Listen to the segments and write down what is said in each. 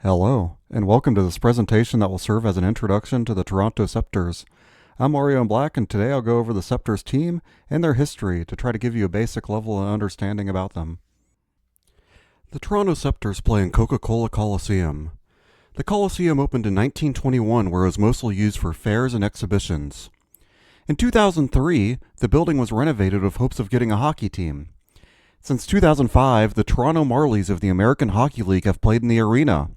Hello, and welcome to this presentation that will serve as an introduction to the Toronto Sceptres. I'm Mario in Black, and today I'll go over the Sceptres team and their history to try to give you a basic level of understanding about them. The Toronto Sceptres play in Coca-Cola Coliseum. The Coliseum opened in 1921, where it was mostly used for fairs and exhibitions. In 2003, the building was renovated with hopes of getting a hockey team. Since 2005, the Toronto Marlies of the American Hockey League have played in the arena.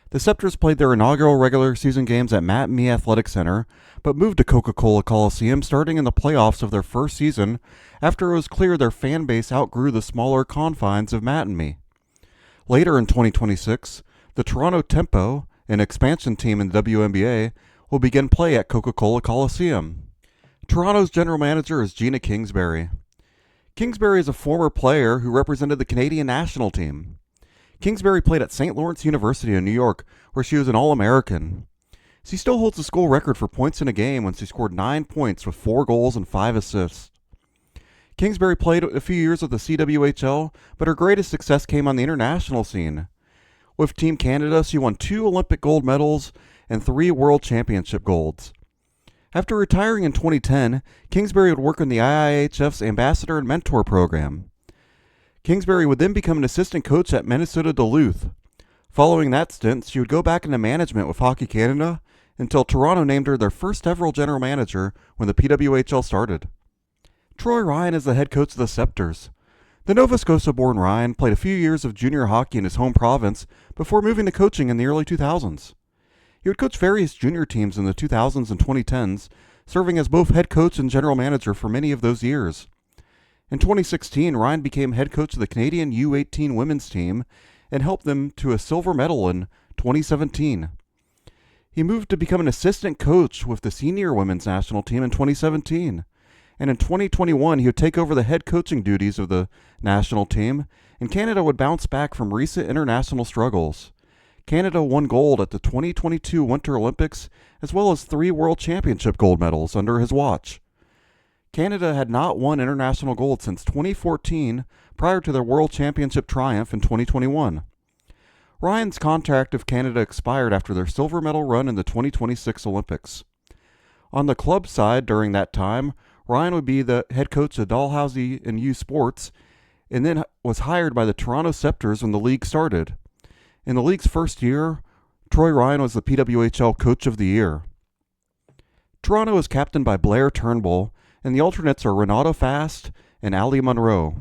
The Sceptres played their inaugural regular season games at Matt and Me Athletic Center, but moved to Coca-Cola Coliseum starting in the playoffs of their first season after it was clear their fan base outgrew the smaller confines of Matt and Me. Later in 2026, the Toronto Tempo, an expansion team in the WNBA, will begin play at Coca-Cola Coliseum. Toronto's general manager is Gina Kingsbury. Kingsbury is a former player who represented the Canadian national team. Kingsbury played at St. Lawrence University in New York, where she was an All-American. She still holds the school record for points in a game when she scored 9 points with 4 goals and 5 assists. Kingsbury played a few years with the CWHL, but her greatest success came on the international scene. With Team Canada, she won 2 Olympic gold medals and 3 World Championship golds. After retiring in 2010, Kingsbury would work in the IIHF's Ambassador and Mentor program. Kingsbury would then become an assistant coach at Minnesota Duluth. Following that stint, she would go back into management with Hockey Canada until Toronto named her their first ever general manager when the PWHL started. Troy Ryan is the head coach of the Sceptres. The Nova Scotia-born Ryan played a few years of junior hockey in his home province before moving to coaching in the early 2000s. He would coach various junior teams in the 2000s and 2010s, serving as both head coach and general manager for many of those years. In 2016, Ryan became head coach of the Canadian U18 women's team and helped them to a silver medal in 2017. He moved to become an assistant coach with the senior women's national team in 2017. And in 2021, he would take over the head coaching duties of the national team, and Canada would bounce back from recent international struggles. Canada won gold at the 2022 Winter Olympics, as well as 3 World Championship gold medals under his watch. Canada had not won international gold since 2014, prior to their World Championship triumph in 2021. Ryan's contract with Canada expired after their silver medal run in the 2026 Olympics. On the club side during that time, Ryan would be the head coach of Dalhousie and U Sports, and then was hired by the Toronto Sceptres when the league started. In the league's first year, Troy Ryan was the PWHL Coach of the Year. Toronto is captained by Blair Turnbull, and the alternates are Renato Fast and Ali Monroe.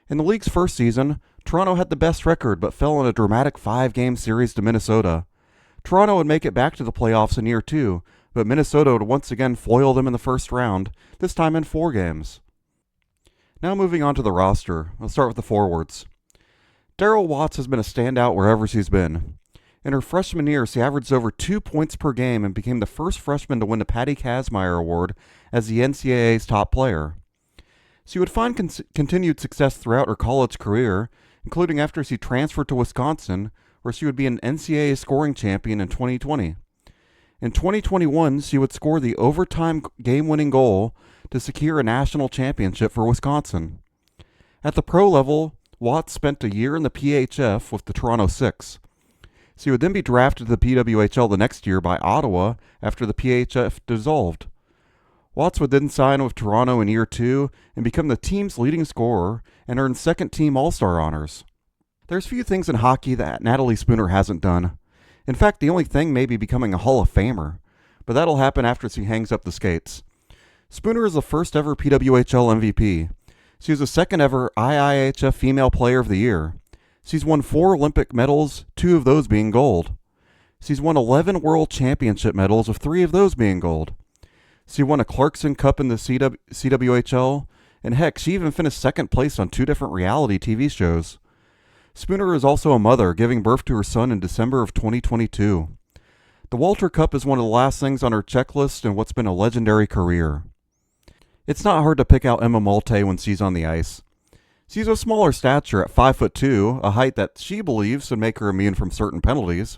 In the league's first season, Toronto had the best record but fell in a dramatic 5-game series to Minnesota. Toronto would make it back to the playoffs in year 2, but Minnesota would once again foil them in the first round, this time in 4 games. Now moving on to the roster, let's start with the forwards. Daryl Watts has been a standout wherever she's been. In her freshman year, she averaged over 2 points per game and became the first freshman to win the Patty Kazmaier Award as the NCAA's top player. She would find continued success throughout her college career, including after she transferred to Wisconsin, where she would be an NCAA scoring champion in 2020. In 2021, she would score the overtime game-winning goal to secure a national championship for Wisconsin. At the pro level, Watts spent a year in the PHF with the Toronto Six. She would then be drafted to the PWHL the next year by Ottawa after the PHF dissolved. Watts would then sign with Toronto in year 2 and become the team's leading scorer and earn second-team All-Star honors. There's few things in hockey that Natalie Spooner hasn't done. In fact, the only thing may be becoming a Hall of Famer, but that'll happen after she hangs up the skates. Spooner is the first ever PWHL MVP. She was the second ever IIHF Female Player of the Year. She's won 4 Olympic medals, 2 of those being gold. She's won 11 World Championship medals, with 3 of those being gold. She won a Clarkson Cup in the CWHL, and heck, she even finished second place on 2 different reality TV shows. Spooner is also a mother, giving birth to her son in December of 2022. The Walter Cup is one of the last things on her checklist in what's been a legendary career. It's not hard to pick out Emma Malte when she's on the ice. She's of smaller stature at 5'2", a height that she believes would make her immune from certain penalties.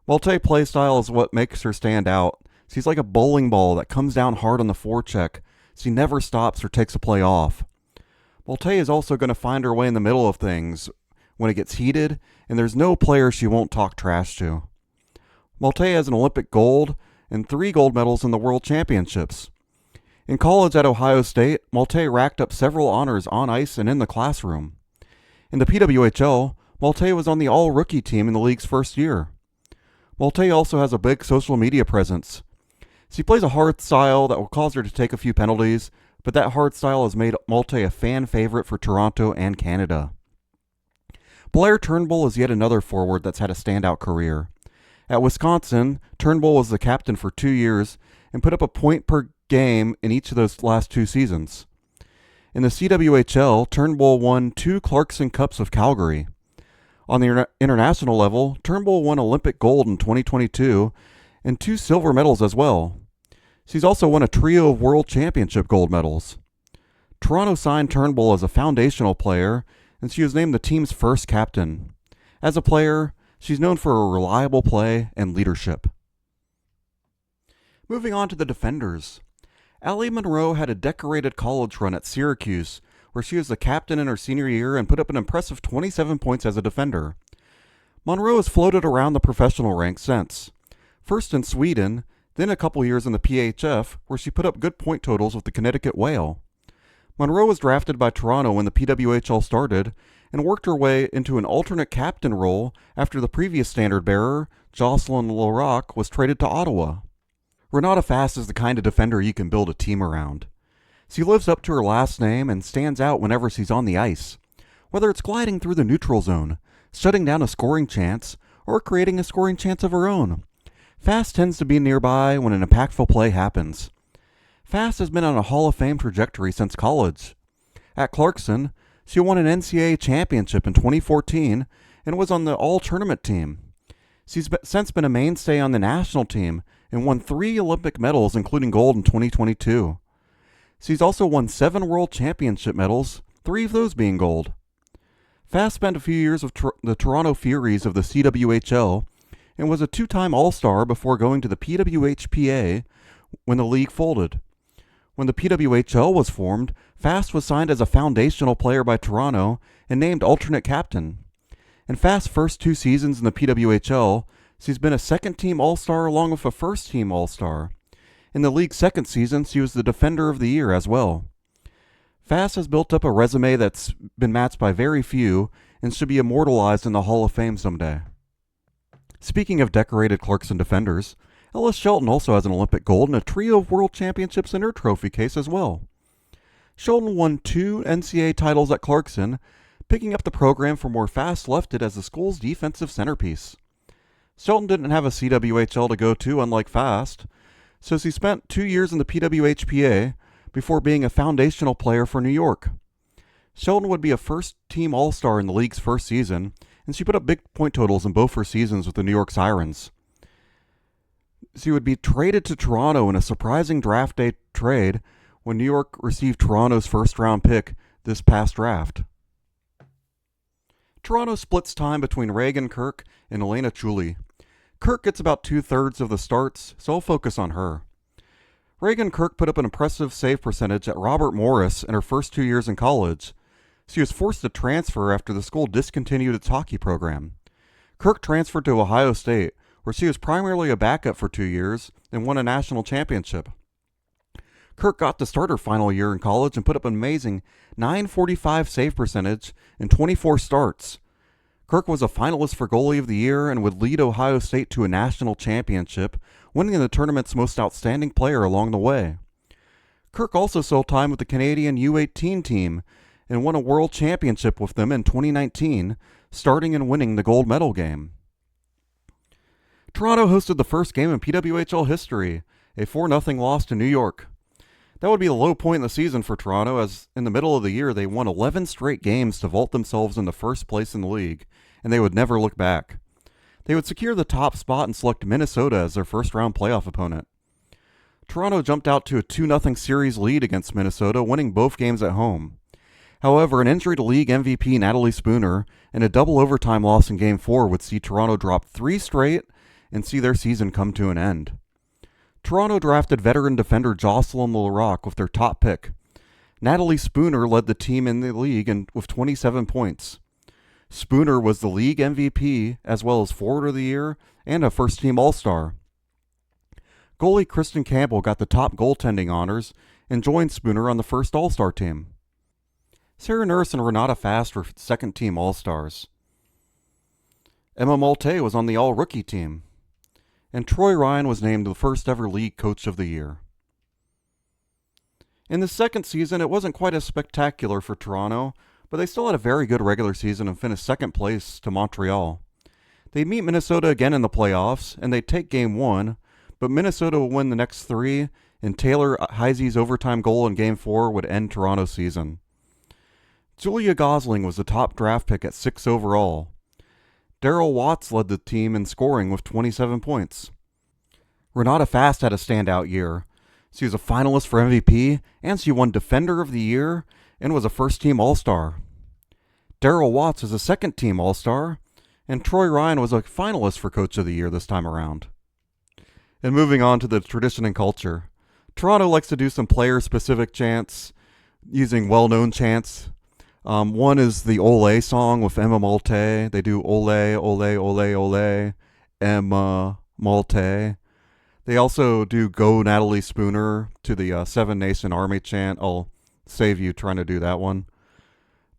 Malte's playstyle is what makes her stand out. She's like a bowling ball that comes down hard on the forecheck. She never stops or takes a play off. Malte is also going to find her way in the middle of things, when it gets heated, and there's no player she won't talk trash to. Malte has an Olympic gold and 3 gold medals in the World Championships. In college at Ohio State, Malte racked up several honors on ice and in the classroom. In the PWHL, Malte was on the all-rookie team in the league's first year. Malte also has a big social media presence. She plays a hard style that will cause her to take a few penalties, but that hard style has made Malte a fan favorite for Toronto and Canada. Blair Turnbull is yet another forward that's had a standout career. At Wisconsin, Turnbull was the captain for 2 years and put up a point per game in each of those last 2 seasons. In the CWHL, Turnbull won 2 Clarkson Cups with Calgary. On the international level, Turnbull won Olympic gold in 2022 and 2 silver medals as well. She's also won a trio of World Championship gold medals. Toronto signed Turnbull as a foundational player, and she was named the team's first captain. As a player, she's known for her reliable play and leadership. Moving on to the defenders. Allie Monroe had a decorated college run at Syracuse, where she was the captain in her senior year and put up an impressive 27 points as a defender. Monroe has floated around the professional ranks since. First in Sweden, then a couple years in the PHF, where she put up good point totals with the Connecticut Whale. Monroe was drafted by Toronto when the PWHL started and worked her way into an alternate captain role after the previous standard bearer, Jocelyn Larocque, was traded to Ottawa. Renata Fast is the kind of defender you can build a team around. She lives up to her last name and stands out whenever she's on the ice. Whether it's gliding through the neutral zone, shutting down a scoring chance, or creating a scoring chance of her own, Fast tends to be nearby when an impactful play happens. Fast has been on a Hall of Fame trajectory since college. At Clarkson, she won an NCAA championship in 2014 and was on the all-tournament team. She's since been a mainstay on the national team and won 3 Olympic medals, including gold in 2022. She's also won 7 World Championship medals, 3 of those being gold. Fast spent a few years with the Toronto Furies of the CWHL and was a 2-time All-Star before going to the PWHPA when the league folded. When the PWHL was formed, Fast was signed as a foundational player by Toronto and named alternate captain. In Fast's first 2 seasons in the PWHL, she's been a second-team All-Star along with a first-team All-Star. In the league's second season, she was the Defender of the Year as well. Fast has built up a resume that's been matched by very few and should be immortalized in the Hall of Fame someday. Speaking of decorated Clarkson defenders, Ellis Shelton also has an Olympic gold and a trio of World Championships in her trophy case as well. Shelton won 2 NCAA titles at Clarkson, picking up the program from where Fast left it as the school's defensive centerpiece. Shelton didn't have a CWHL to go to, unlike Fast, so she spent 2 years in the PWHPA before being a foundational player for New York. Shelton would be a first-team All-Star in the league's first season, and she put up big point totals in both her seasons with the New York Sirens. She would be traded to Toronto in a surprising draft day trade when New York received Toronto's first-round pick this past draft. Toronto splits time between Reagan Kirk and Elena Chuli. Kirk gets about 2/3 of the starts, so I'll focus on her. Reagan Kirk put up an impressive save percentage at Robert Morris in her first 2 years in college. She was forced to transfer after the school discontinued its hockey program. Kirk transferred to Ohio State, where she was primarily a backup for 2 years and won a national championship. Kirk got to start her final year in college and put up an amazing .945 save percentage in 24 starts. Kirk was a finalist for Goalie of the Year and would lead Ohio State to a national championship, winning the tournament's most outstanding player along the way. Kirk also saw time with the Canadian U18 team and won a world championship with them in 2019, starting and winning the gold medal game. Toronto hosted the first game in PWHL history, a 4-0 loss to New York. That would be the low point in the season for Toronto, as in the middle of the year they won 11 straight games to vault themselves in the first place in the league, and they would never look back. They would secure the top spot and select Minnesota as their first-round playoff opponent. Toronto jumped out to a 2-0 series lead against Minnesota, winning both games at home. However, an injury to league MVP Natalie Spooner and a double overtime loss in Game 4 would see Toronto drop 3 straight and see their season come to an end. Toronto drafted veteran defender Jocelyn Larocque with their top pick. Natalie Spooner led the team in the league with 27 points. Spooner was the league MVP, as well as forward of the year and a first team All-Star. Goalie Kristen Campbell got the top goaltending honors and joined Spooner on the first All-Star team. Sarah Nurse and Renata Fast were second team All-Stars. Emma Malte was on the All-Rookie team. And Troy Ryan was named the first ever league coach of the year. In the second season, it wasn't quite as spectacular for Toronto, but they still had a very good regular season and finished second place to Montreal. They'd meet Minnesota again in the playoffs, and they'd take Game 1, but Minnesota would win the next 3, and Taylor Heisey's overtime goal in Game 4 would end Toronto's season. Julia Gosling was the top draft pick at 6 overall. Daryl Watts led the team in scoring with 27 points. Renata Fast had a standout year. She was a finalist for MVP, and she won Defender of the Year and was a first-team All-Star. Daryl Watts was a second-team All-Star, and Troy Ryan was a finalist for Coach of the Year this time around. And moving on to the tradition and culture. Toronto likes to do some player-specific chants using well-known chants. One is the Ole song with Emma Malte. They do Ole, Ole, Ole, Ole, Emma Malte. They also do Go Natalie Spooner to the Seven Nation Army chant. I'll save you trying to do that one.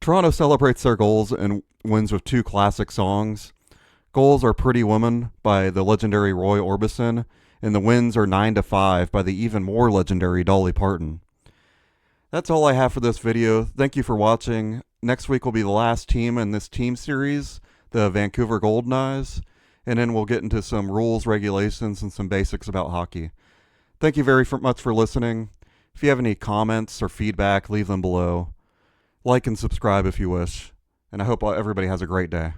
Toronto celebrates their goals and wins with 2 classic songs. Goals are Pretty Woman by the legendary Roy Orbison, and the wins are 9-5 by the even more legendary Dolly Parton. That's all I have for this video. Thank you for watching. Next week will be the last team in this team series, the Vancouver Golden Eyes, and then we'll get into some rules, regulations, and some basics about hockey. Thank you very much for listening. If you have any comments or feedback, leave them below. Like and subscribe if you wish, and I hope everybody has a great day.